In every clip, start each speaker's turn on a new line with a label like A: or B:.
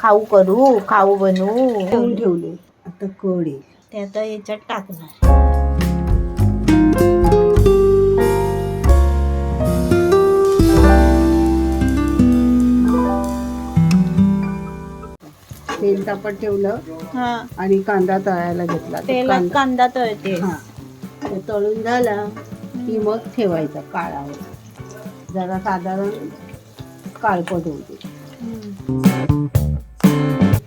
A: खाऊ करू, खाऊ बनवू.
B: ठेवले आता कढी
A: ते आता याच्यात टाकणार.
B: तेल तापत ठेवलं
A: हा,
B: आणि कांदा तळायला घेतला. तो
A: तेलात कांदा तळते.
B: हा, तो तळून झाला की मग ठेवायचा काळावर, जरा साधारण काळपट होते.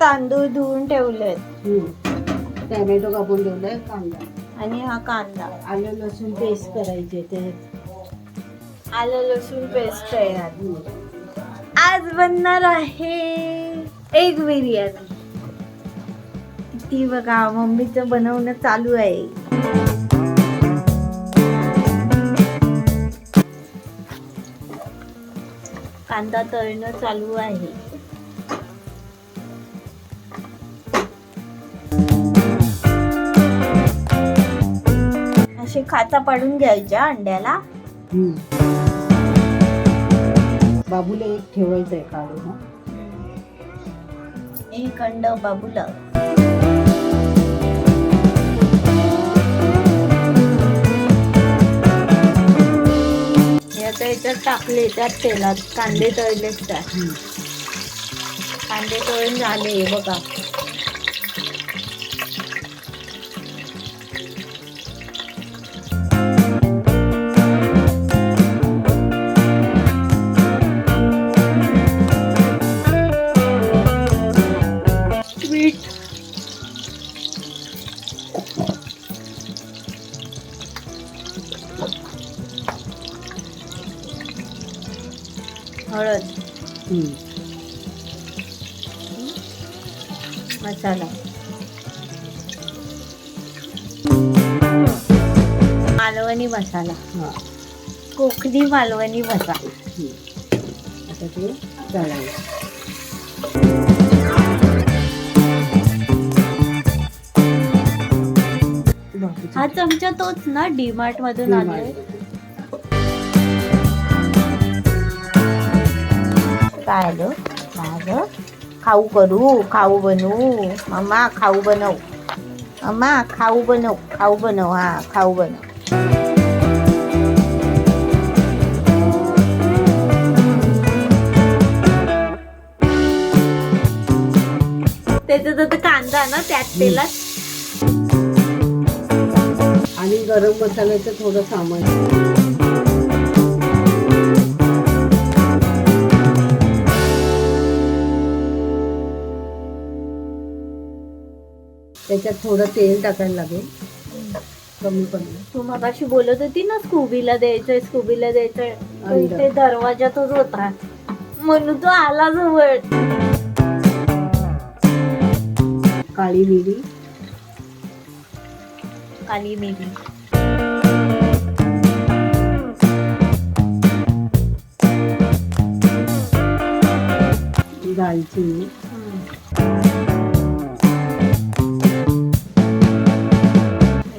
A: तांदूळ धुवून ठेवलेत.
B: टॅमॅटो कापून ठेवलाय, कांदा
A: आणि हा कांदा,
B: आलं लसूण पेस्ट करायचे. ते
A: आलं लसूण पेस्ट आहे. आज बनणार आहे एग बिर्याणी. ती बघा मम्मीचं बनवणं चालू आहे. कांदा तळणं चालू आहे. असे खाचा पाडून घ्यायच्या अंड्याला.
B: बाबूला एक ठेवायचंय काढून.
A: एक अंड बाबूला. आता याच्यात टाकले, त्यात तेलात कांदे तळलेच. त्यात कांदे तळून झाले बघा. हळद, मसाला, मालवणी मसाला, कोकणी मालवणी मसाला.
B: आता ते तळायचं.
A: हा चमचा तोच ना डीमार्ट मधून आणलाय. काय आलं माझं? खाऊ करू, खाऊ बनवू. मम्मा खाऊ बनव, मम्मा खाऊ बनव, खाऊ बनव. हा खाऊ बनव. त्याच्यात आता कांदा ना त्यात तेलात.
B: आणि गरम मसाल्याचं थोडं सामान. त्याच्यात थोडं तेल टाकायला लागेल, कमी पडलं.
A: तू मगाशी बोलत होती ना स्कूबीला द्यायचंय, स्कूबीला द्यायचंय.
B: अंड.
A: ते दरवाजातच होता म्हणून तो आला जवळ.
B: काळी मिरी,
A: काली मिरी,
B: दालचिनी,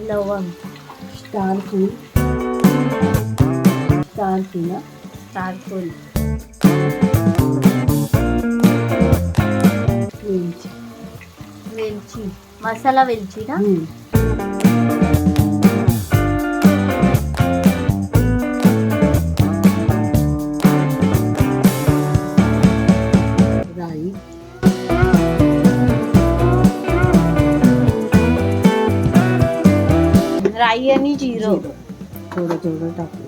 A: लवंग,
B: स्टार फूल, स्टार फूल,
A: तारफूल,
B: वेलची,
A: वेलची, मसाला वेलची ना.
B: राई,
A: राई आणि जिरं.
B: थोडं थोडं टाकलं.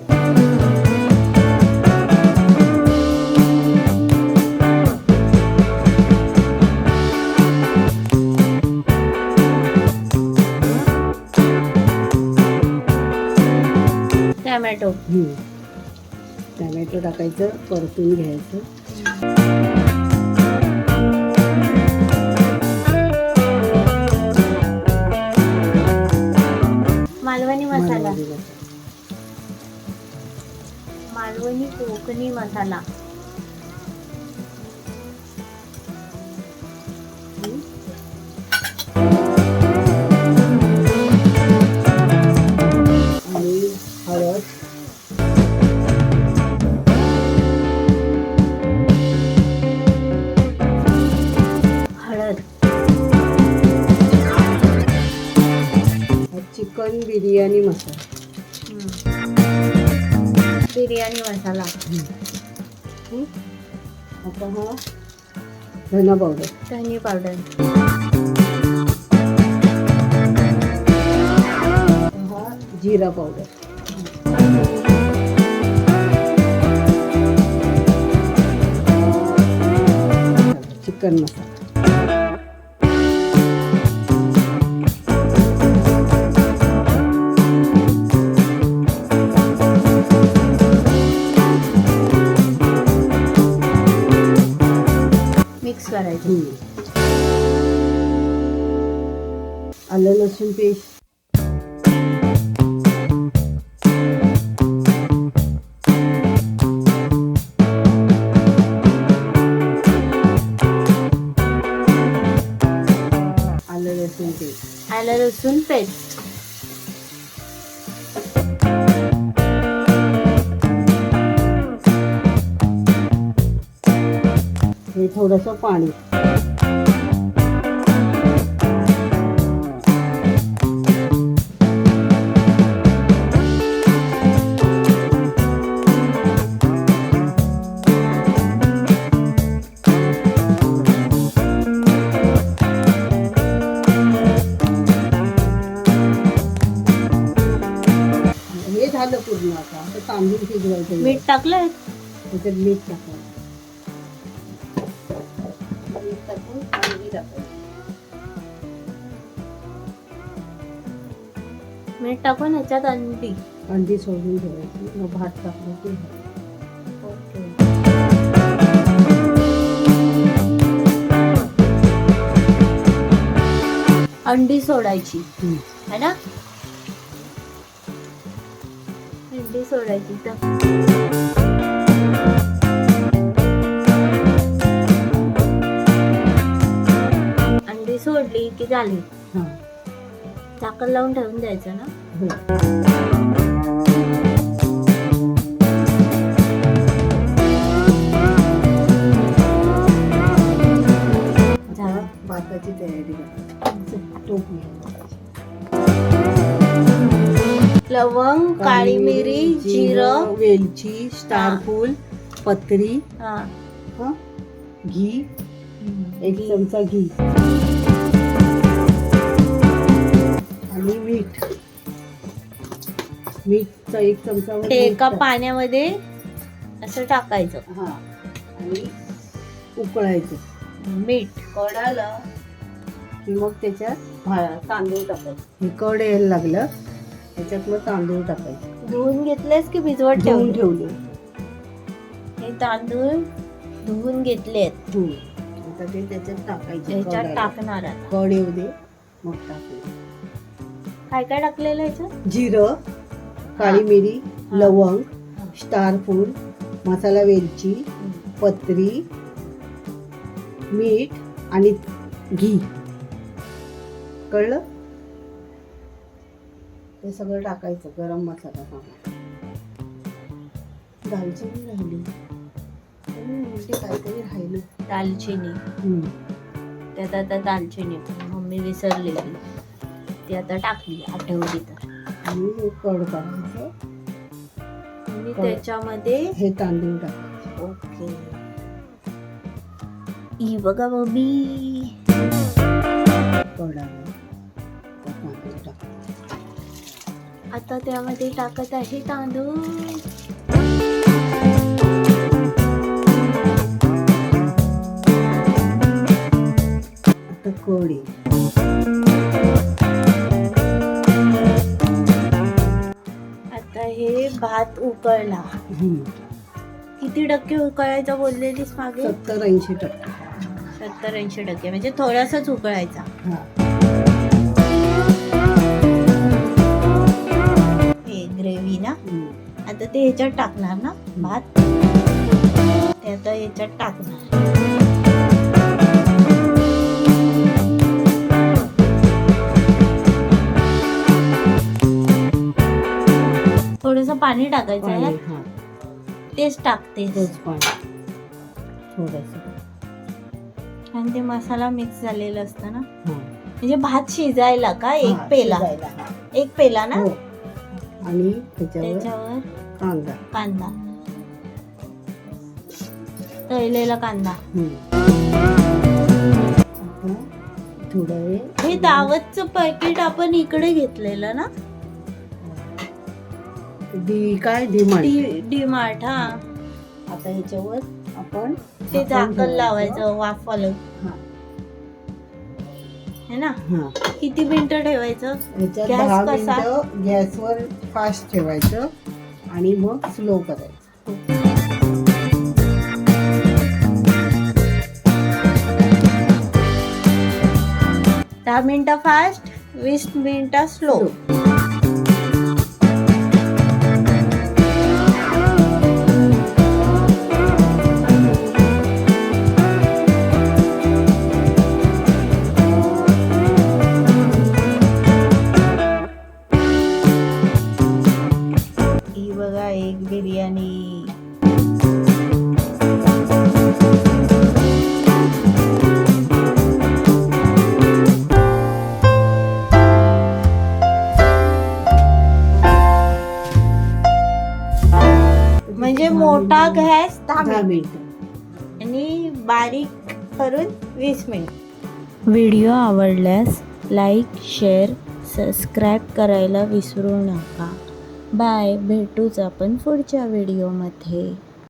A: टॅमॅटो,
B: टॅमॅटो टाकायचं, परतून घ्यायचं.
A: मालवणी मसाला, मालवणी कोकणी मसाला.
B: आणि हळद, चिकन बिर्याणी मसाला.
A: बिर्याणी मसाला.
B: आता हा धना पावडर.
A: धनी पावडर.
B: हा जिरा पावडर. चिकन मसाला.
A: मिक्स करायचं.
B: आलं लसूण पेस्ट. आलं लसूण पेस्ट.
A: आलं लसूण पेस्ट.
B: हे थोडंसं पाणी. हे झालं पूर्ण. आता तांदूळ शिजवायचं.
A: मीठ टाकलंय.
B: त्याच्यात मीठ टाकायचं. मीठ टाकून अंडी टाकायची.
A: मीठ टाकून ह्याच्यात अंडी.
B: अंडी सोडून ठेवायची. मग भात टाकलं की झालं.
A: अंडी सोडायची है ना. अंडी सोडायची तर अंडी सोडली की झाली.
B: हां.
A: झाकण लावून ठेवून द्यायचं ना.
B: झालं. भाताची तयारी करायची. टोप
A: लवंग, काळी मिरी, जिरं,
B: वेलची, स्टार फूल, पत्री,
A: हा
B: हा, घी. एक चमचा घी आणि मीठ. मीठचा एक चमचा वर
A: ते
B: मीठ
A: एका
B: टाक.
A: पाण्यामध्ये असं टाकायचं.
B: हा. आणि उकळायचं.
A: मीठ
B: कडाला की मग त्याच्यात तांदूळ टाकायचं. हे कड यायला लागलं त्याच्यात मग तांदूळ टाकायचे.
A: धुवून घेतलेस की भिजवत
B: धुवून
A: ठेवले.
B: ठेवले.
A: हे तांदूळ धुवून घेतलेत.
B: आता ते त्याच्यात टाकायचे.
A: ह्याच्यात
B: कडाला.
A: टाकणार आता.
B: कड येऊ दे मग टाकायचं.
A: काय काय टाकलेलं ह्याच्यात.
B: जिरं, काळी मिरी,
A: हा.
B: लवंग,
A: हा.
B: स्टार फूल, मसाला वेलची, पत्री, मीठ आणि घी. कळलं. ते सगळं टाकायचं. गरम मसाला टाकायचा. दालचिनी राहिली. ते काहीतरी राहिलं.
A: दालचिनी. त्यात आता दालचिनी मम्मी विसरलेली ती आता टाकली आठवली तर.
B: आणि हे कड टाकायचं.
A: आणि त्याच्यामध्ये
B: हे तांदूळ टाकायचे.
A: ओके. ही बघा बबी.
B: कड आहे. त्या तांदूळ टाकायचं.
A: आता त्यामध्ये टाकत आहे तांदूळ.
B: आता कड आहे.
A: आता हे भात उकळला. किती टक्के उकळायचा बोललेलीस मागे.
B: 70-80%.
A: 70-80% म्हणजे थोडासाच उकळायचा. हे ग्रेव्ही ना. आता ते ह्याच्यात टाकणार ना भात. ते आता ह्याच्यात टाकणार. थोडस पाणी टाकायचं आहे. तेच टाकते आणि ते मसाला मिक्स झालेला असतं ना. म्हणजे भात शिजायला का एक पेला. एक पेला ना.
B: हो. आणि त्याच्यावर
A: त्याच्यावर
B: कांदा.
A: कांदा, तळलेला कांदा.
B: आता थोडा वेळ
A: हे दावतचं पॅकेट आपण इकडे घेतलेलं ना, डीमार्ट. हा. आता ह्याच्यावर
B: आपण
A: ते झाकण लावायचं वाफाला है ना. किती मिनिटं ठेवायचं?
B: ह्याच्यात
A: गॅस
B: 10
A: कसा?
B: मिनिटं गॅसवर फास्ट ठेवायचं आणि मग स्लो करायचं.
A: 10 मिनिटं फास्ट, 20 मिनिटं स्लो. ही बघा एक बिर्याणी. म्हणजे मोठा गॅस 10 मिनिट आणि बारीक करून 20 मिनिट. व्हिडिओ आवडल्यास लाईक, शेअर, सबस्क्राईब करायला विसरू नका. बाय. भेटूच आपण पुढच्या व्हिडिओमध्ये.